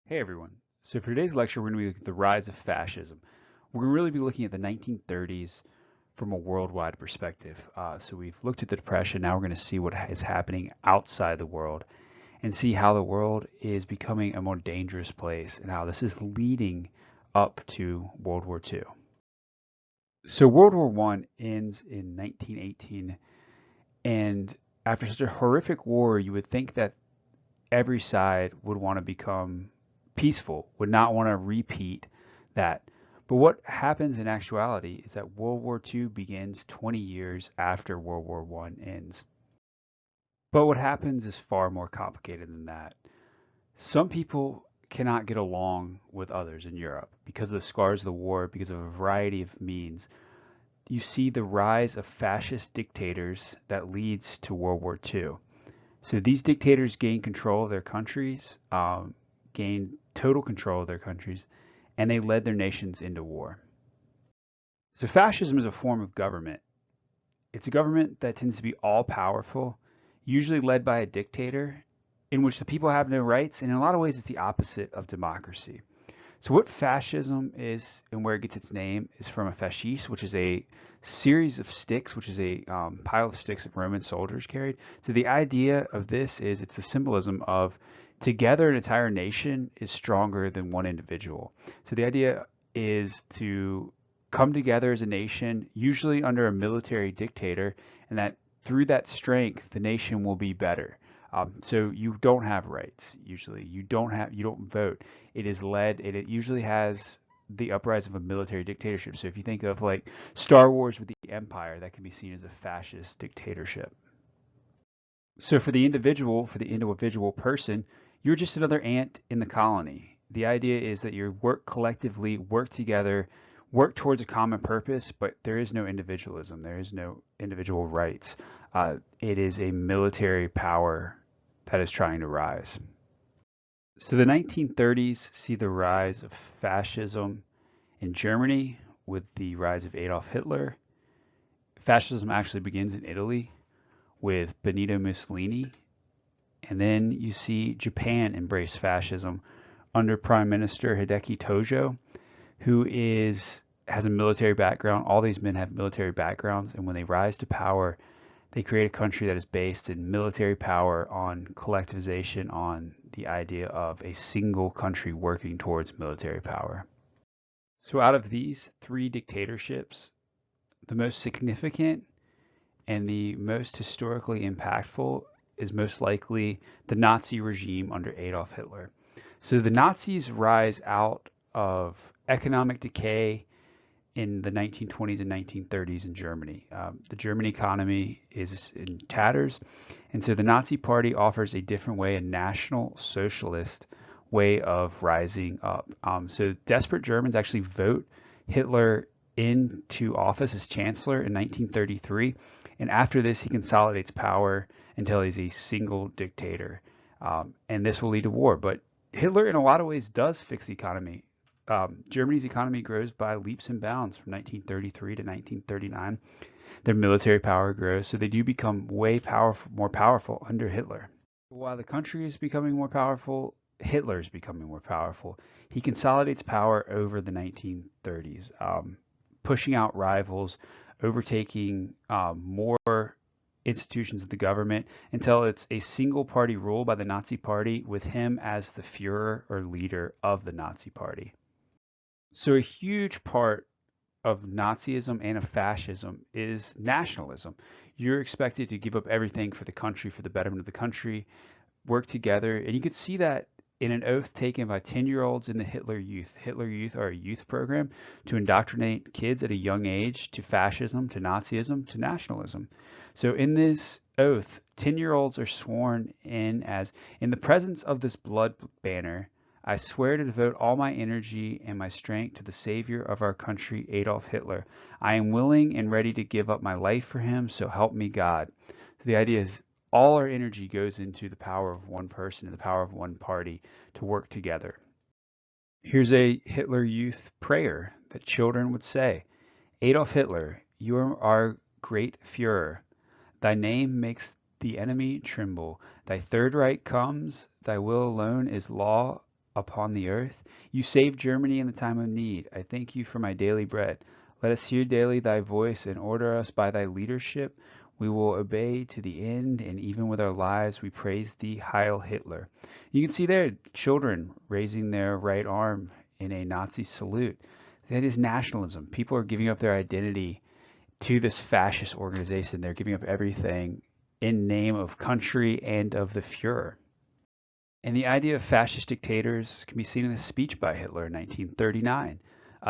Hey everyone. So for today's lecture, we're going to be looking at the rise of fascism. We're going to really be looking at the 1930s from a worldwide perspective. So we've looked at the Depression. Now we're going to see what is happening outside the world and see how the world is becoming a more dangerous place and how this is leading up to World War II. So World War I ends in 1918, and after such a horrific war, you would think that every side would want to become peaceful, would not want to repeat that. But what happens in actuality is that World War II begins 20 years after World War I ends. But what happens is far more complicated than that. Some people cannot get along with others in Europe because of the scars of the war, because of a variety of means. You see the rise of fascist dictators that leads to World War II. So these dictators gain control of their countries, gain total control of their countries, and they led their nations into war. So fascism is a form of government. It's a government that tends to be all powerful, usually led by a dictator, in which the people have no rights, and in a lot of ways it's the opposite of democracy. So what fascism is and where it gets its name is from a fascis, which is a series of sticks, which is a pile of sticks that Roman soldiers carried. So the idea of this is it's a symbolism of together an entire nation is stronger than one individual. So the idea is to come together as a nation, usually under a military dictator, and that through that strength, the nation will be better. So you don't have rights usually. You don't vote. It is led. It usually has the uprising of a military dictatorship. So if you think of like Star Wars with the Empire, that can be seen as a fascist dictatorship. So for the individual person, you're just another ant in the colony. The idea is that you work collectively, work together, work towards a common purpose, but there is no individualism. There is no individual rights. It is a military power that is trying to rise. So the 1930s see the rise of fascism in Germany with the rise of Adolf Hitler. Fascism actually begins in Italy with Benito Mussolini. And then you see Japan embrace fascism under Prime Minister Hideki Tojo, who has a military background. All these men have military backgrounds, and when they rise to power, they create a country that is based in military power, on collectivization, on the idea of a single country working towards military power. So out of these three dictatorships, the most significant and the most historically impactful is most likely the Nazi regime under Adolf Hitler. So the Nazis rise out of economic decay in the 1920s and 1930s in Germany. The German economy is in tatters, and so the Nazi Party offers a different way, a national socialist way of rising up. So desperate Germans actually vote Hitler into office as chancellor in 1933, and after this he consolidates power until he's a single dictator, and this will lead to war. But Hitler, in a lot of ways, does fix the economy. Germany's economy grows by leaps and bounds from 1933 to 1939. Their military power grows, so they do become more powerful under Hitler. While the country is becoming more powerful, Hitler is becoming more powerful. He consolidates power over the 1930s, pushing out rivals, overtaking more institutions of the government until it's a single party rule by the Nazi Party with him as the Führer or leader of the Nazi Party. So a huge part of Nazism and of fascism is nationalism. You're expected to give up everything for the country, for the betterment of the country, work together. And you could see that in an oath taken by 10-year-olds in the Hitler Youth. Hitler Youth are a youth program to indoctrinate kids at a young age to fascism, to Nazism, to nationalism. So in this oath, 10-year-olds are sworn in as, in the presence of this blood banner, I swear to devote all my energy and my strength to the savior of our country, Adolf Hitler. I am willing and ready to give up my life for him, so help me God. So the idea is all our energy goes into the power of one person and the power of one party to work together. Here's a Hitler Youth prayer that children would say. Adolf Hitler, you are our great Führer. Thy name makes the enemy tremble. Thy Third Reich comes. Thy will alone is law upon the earth. You saved Germany in the time of need. I thank you for my daily bread. Let us hear daily thy voice and order us by thy leadership. We will obey to the end, and even with our lives, we praise thee, Heil Hitler. You can see there children raising their right arm in a Nazi salute. That is nationalism. People are giving up their identity to this fascist organization. They're giving up everything in name of country and of the Fuhrer. And the idea of fascist dictators can be seen in a speech by Hitler in 1939.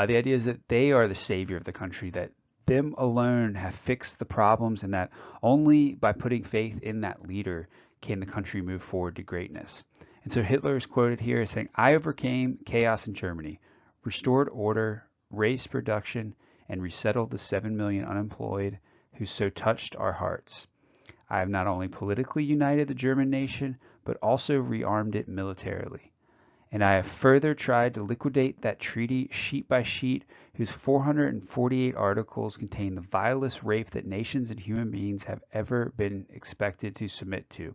The idea is that they are the savior of the country, that them alone have fixed the problems, and that only by putting faith in that leader can the country move forward to greatness. And so Hitler is quoted here as saying, I overcame chaos in Germany, restored order, raised production, and resettled the 7 million unemployed who so touched our hearts. I have not only politically united the German nation, but also rearmed it militarily. And I have further tried to liquidate that treaty sheet by sheet, whose 448 articles contain the vilest rape that nations and human beings have ever been expected to submit to.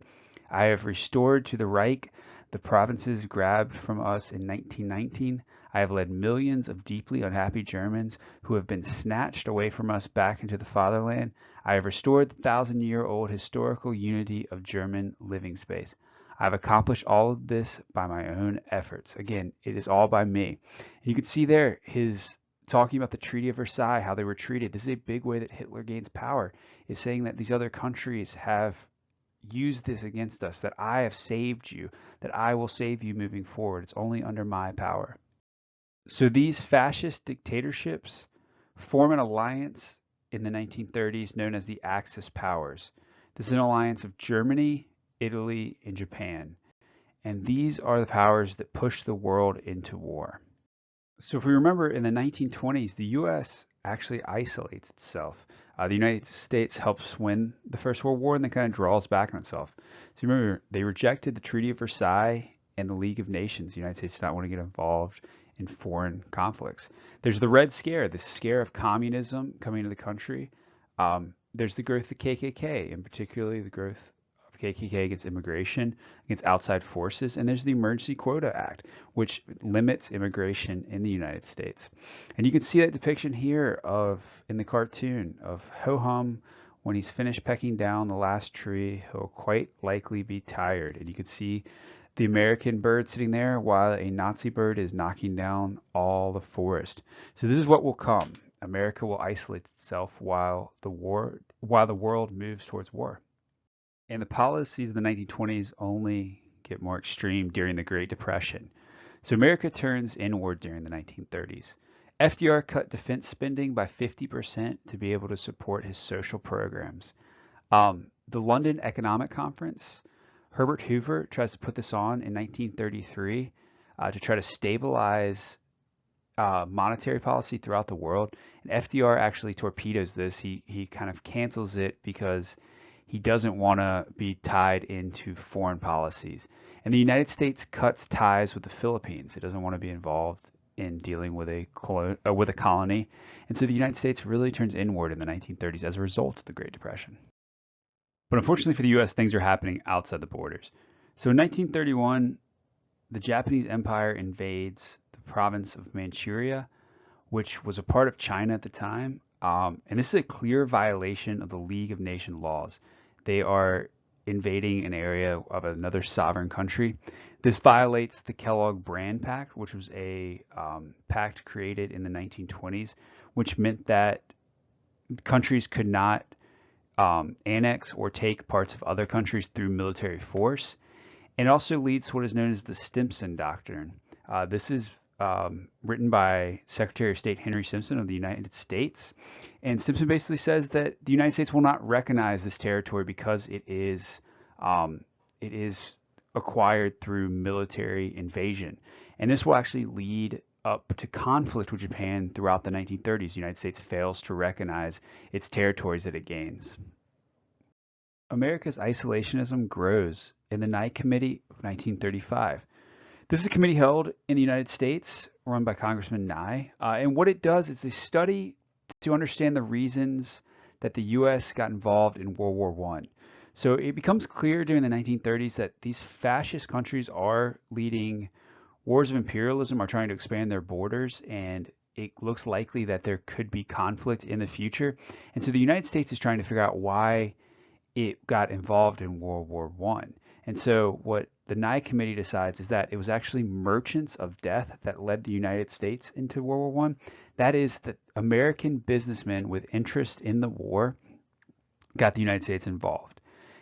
I have restored to the Reich the provinces grabbed from us in 1919. I have led millions of deeply unhappy Germans who have been snatched away from us back into the fatherland. I have restored the 1,000-year-old historical unity of German living space. I've accomplished all of this by my own efforts. Again, it is all by me. And you can see there his talking about the Treaty of Versailles, how they were treated. This is a big way that Hitler gains power, is saying that these other countries have used this against us, that I have saved you, that I will save you moving forward. It's only under my power. So these fascist dictatorships form an alliance in the 1930s known as the Axis powers. This is an alliance of Germany, Italy, and Japan. And these are the powers that push the world into war. So if we remember, in the 1920s, the U.S. actually isolates itself. The United States helps win the First World War and then kind of draws back on itself. So remember, they rejected the Treaty of Versailles and the League of Nations. The United States did not want to get involved in foreign conflicts. There's the Red Scare, the scare of communism coming into the country. There's the growth of the KKK, and particularly the growth of KKK against immigration, against outside forces. And there's the Emergency Quota Act, which limits immigration in the United States. And you can see that depiction here in the cartoon of Ho-Hum. When he's finished pecking down the last tree, he'll quite likely be tired. And you can see the American bird sitting there while a Nazi bird is knocking down all the forest. So this is what will come. America will isolate itself while the world moves towards war. And the policies of the 1920s only get more extreme during the Great Depression. So America turns inward during the 1930s. FDR cut defense spending by 50% to be able to support his social programs. The London Economic Conference, Herbert Hoover tries to put this on in 1933 to try to stabilize monetary policy throughout the world. And FDR actually torpedoes this. He kind of cancels it because he doesn't want to be tied into foreign policies. And the United States cuts ties with the Philippines. It doesn't want to be involved in dealing with a colony. And so the United States really turns inward in the 1930s as a result of the Great Depression. But unfortunately for the U.S., things are happening outside the borders. So in 1931, the Japanese Empire invades the province of Manchuria, which was a part of China at the time. And this is a clear violation of the League of Nations laws. They are invading an area of another sovereign country. This violates the Kellogg-Briand Pact, which was a pact created in the 1920s, which meant that countries could not annex or take parts of other countries through military force. And it also leads to what is known as the Stimson Doctrine. This is written by Secretary of State Henry Stimson of the United States. And Stimson basically says that the United States will not recognize this territory because it is acquired through military invasion. And this will actually lead up to conflict with Japan throughout the 1930s. The United States fails to recognize its territories that it gains. America's isolationism grows in the Nye Committee of 1935. This is a committee held in the United States, run by Congressman Nye. And what it does is they study to understand the reasons that the U.S. got involved in World War I. So it becomes clear during the 1930s that these fascist countries are leading wars of imperialism are trying to expand their borders, and it looks likely that there could be conflict in the future. And so the United States is trying to figure out why it got involved in World War One. And so what the Nye Committee decides is that it was actually merchants of death that led the United States into World War One. That is, that American businessmen with interest in the war got the United States involved.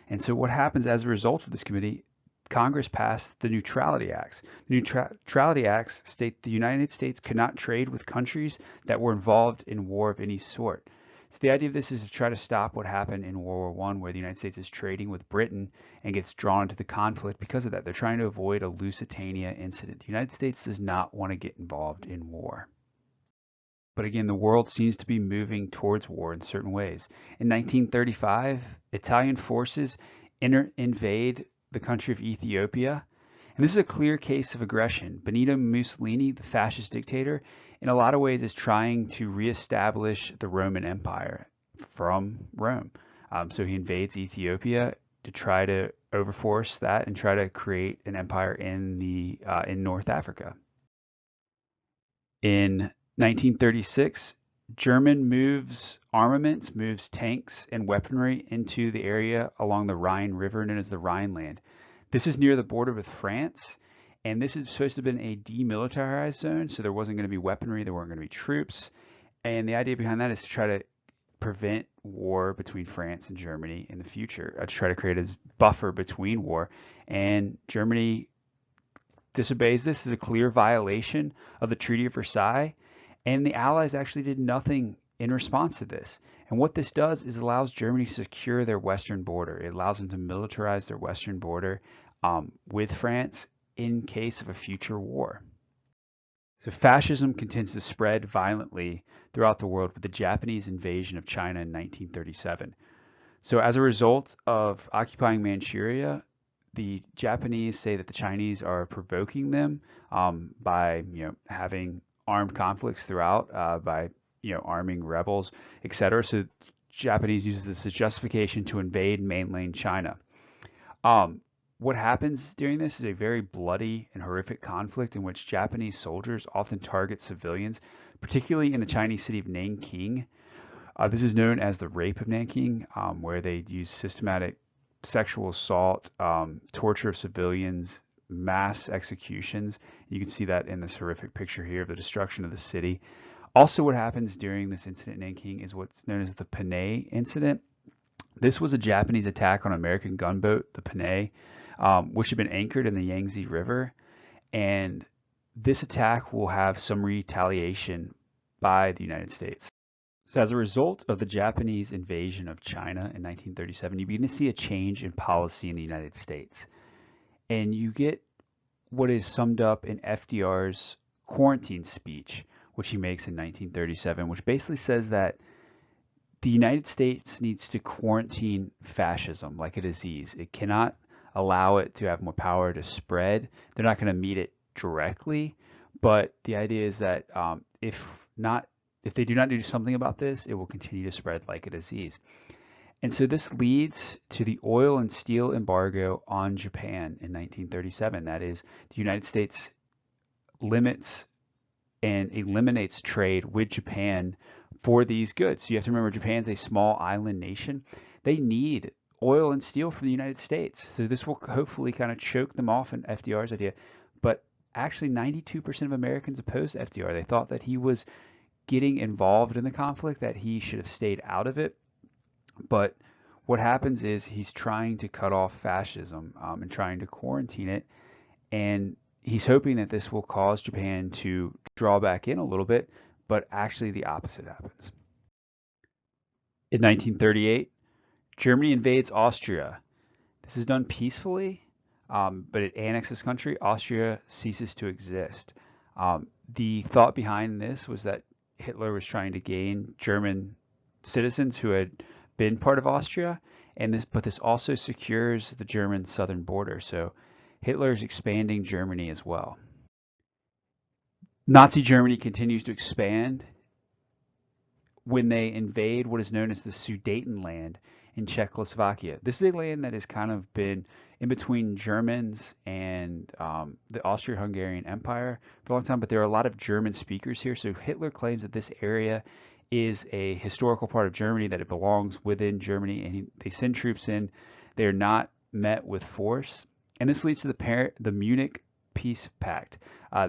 And so what happens as a result of this committee, Congress passed the Neutrality Acts. The Neutrality Acts state the United States could not trade with countries that were involved in war of any sort. So the idea of this is to try to stop what happened in World War I, where the United States is trading with Britain and gets drawn into the conflict because of that. They're trying to avoid a Lusitania incident. The United States does not want to get involved in war. But again, the world seems to be moving towards war in certain ways. In 1935, Italian forces invade the country of Ethiopia. And this is a clear case of aggression. Benito Mussolini, the fascist dictator, in a lot of ways is trying to reestablish the Roman Empire from Rome. So he invades Ethiopia to try to overforce that and try to create an empire in North Africa. In 1936, German moves tanks and weaponry into the area along the Rhine River known as the Rhineland. This is near the border with France, and this is supposed to have been a demilitarized zone, so there wasn't going to be weaponry, there weren't going to be troops. And the idea behind that is to try to prevent war between France and Germany in the future, to try to create a buffer between war. And Germany disobeys this. Is a clear violation of the Treaty of Versailles, and the Allies actually did nothing in response to this. And what this does is allows Germany to secure their western border. It allows them to militarize their western border with France in case of a future war. So fascism continues to spread violently throughout the world with the Japanese invasion of China in 1937. So as a result of occupying Manchuria, the Japanese say that the Chinese are provoking them by having armed conflicts throughout, by arming rebels, etc. So Japanese uses this as justification to invade mainland China. What happens during this is a very bloody and horrific conflict in which Japanese soldiers often target civilians, particularly in the Chinese city of Nanking. This is known as the Rape of Nanking, where they use systematic sexual assault, torture of civilians, mass executions. You can see that in this horrific picture here of the destruction of the city. Also, what happens during this incident in Nanking is what's known as the Panay incident. This was a Japanese attack on an American gunboat, the Panay, which had been anchored in the Yangtze River. And this attack will have some retaliation by the United States. So as a result of the Japanese invasion of China in 1937, you begin to see a change in policy in the United States. And you get what is summed up in FDR's quarantine speech, which he makes in 1937, which basically says that the United States needs to quarantine fascism like a disease. It cannot allow it to have more power to spread. They're not going to meet it directly, but the idea is that if they do not do something about this, it will continue to spread like a disease. And so this leads to the oil and steel embargo on Japan in 1937. That is, the United States limits and eliminates trade with Japan for these goods. So you have to remember, Japan's a small island nation. They need oil and steel from the United States. So this will hopefully kind of choke them off in FDR's idea. But actually 92% of Americans opposed FDR. They thought that he was getting involved in the conflict, that he should have stayed out of it. But what happens is he's trying to cut off fascism and trying to quarantine it. And he's hoping that this will cause Japan to draw back in a little bit, but actually the opposite happens. In 1938, Germany invades Austria. This is done peacefully, but it annexes the country. Austria ceases to exist. The thought behind this was that Hitler was trying to gain German citizens who had been part of Austria, but this also secures the German southern border. So Hitler is expanding Germany as well. Nazi Germany continues to expand when they invade what is known as the Sudetenland in Czechoslovakia. This is a land that has kind of been in between Germans and the Austro-Hungarian Empire for a long time, but there are a lot of German speakers here. So Hitler claims that this area is a historical part of Germany, that it belongs within Germany, and they send troops in. They're not met with force, and this leads to the Munich Peace Pact.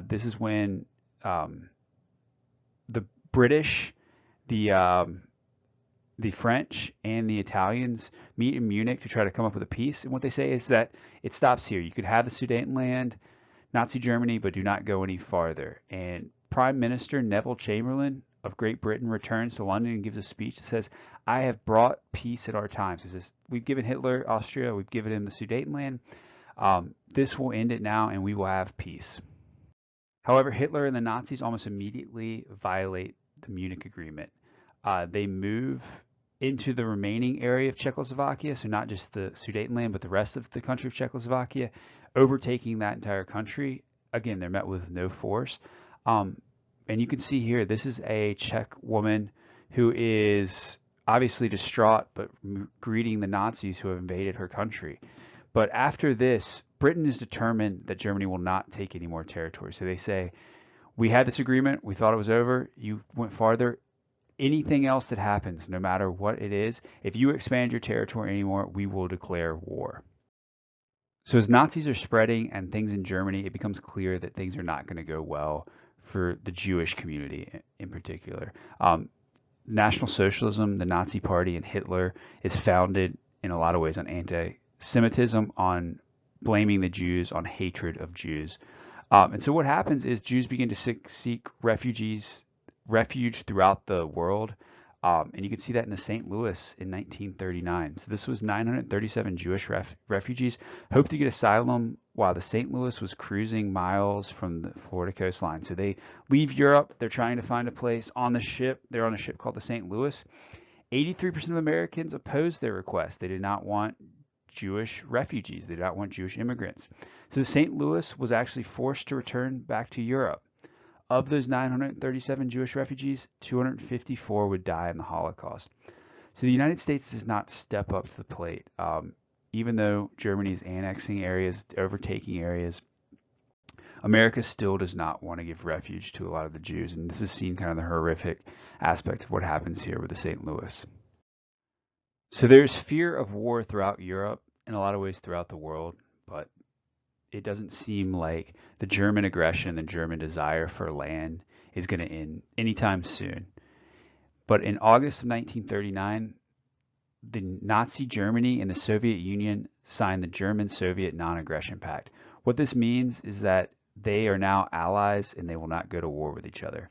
This is when the British, the French, and the Italians meet in Munich to try to come up with a peace. And what they say is that it stops here. You could have the Sudetenland, Nazi Germany, but do not go any farther. And Prime Minister Neville Chamberlain of Great Britain returns to London and gives a speech that says, I have brought peace at our times. He says, we've given Hitler Austria, we've given him the Sudetenland. This will end it now, and we will have peace. However, Hitler and the Nazis almost immediately violate the Munich Agreement. They move into the remaining area of Czechoslovakia, so not just the Sudetenland, but the rest of the country of Czechoslovakia, overtaking that entire country. Again, they're met with no force. And you can see here, this is a Czech woman who is obviously distraught, but greeting the Nazis who have invaded her country. But after this, Britain is determined that Germany will not take any more territory. So they say, we had this agreement, we thought it was over, you went farther. Anything else that happens, no matter what it is, if you expand your territory anymore, we will declare war. So as Nazis are spreading and things in Germany, it becomes clear that things are not going to go well for the Jewish community in particular. National Socialism, the Nazi Party, and Hitler is founded in a lot of ways on anti-Semitism, on blaming the Jews, on hatred of Jews. And so what happens is Jews begin to seek refuge throughout the world. And you can see that in the St. Louis in 1939. So this was 937 Jewish refugees hoped to get asylum while the St. Louis was cruising miles from the Florida coastline. So they leave Europe. They're trying to find a place on the ship. They're on a ship called the St. Louis. 83% of Americans opposed their request. They did not want Jewish refugees. They did not want Jewish immigrants. So St. Louis was actually forced to return back to Europe. Of those 937 Jewish refugees, 254 would die in the Holocaust. So the United States does not step up to the plate. Even though Germany is annexing areas, overtaking areas, America still does not want to give refuge to a lot of the Jews. And this is seen kind of the horrific aspect of what happens here with the St. Louis. So there's fear of war throughout Europe, in a lot of ways throughout the world, but it doesn't seem like the German aggression, the German desire for land is going to end anytime soon. But in August of 1939, the Nazi Germany and the Soviet Union signed the German-Soviet Non-Aggression Pact. What this means is that they are now allies and they will not go to war with each other.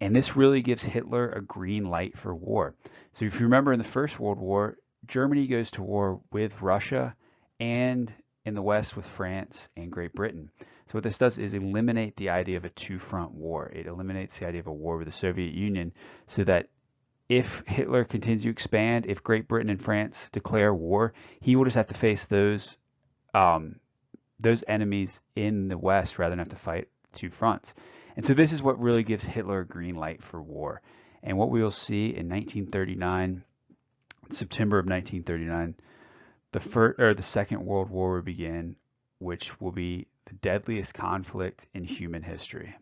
And this really gives Hitler a green light for war. So if you remember in the First World War, Germany goes to war with Russia and in the West with France and Great Britain. So what this does is eliminate the idea of a two-front war. It eliminates the idea of a war with the Soviet Union so that if Hitler continues to expand, if Great Britain and France declare war, he will just have to face those enemies in the West rather than have to fight two fronts. And so this is what really gives Hitler a green light for war. And what we will see in 1939, September of 1939, the Second World War will begin, which will be the deadliest conflict in human history.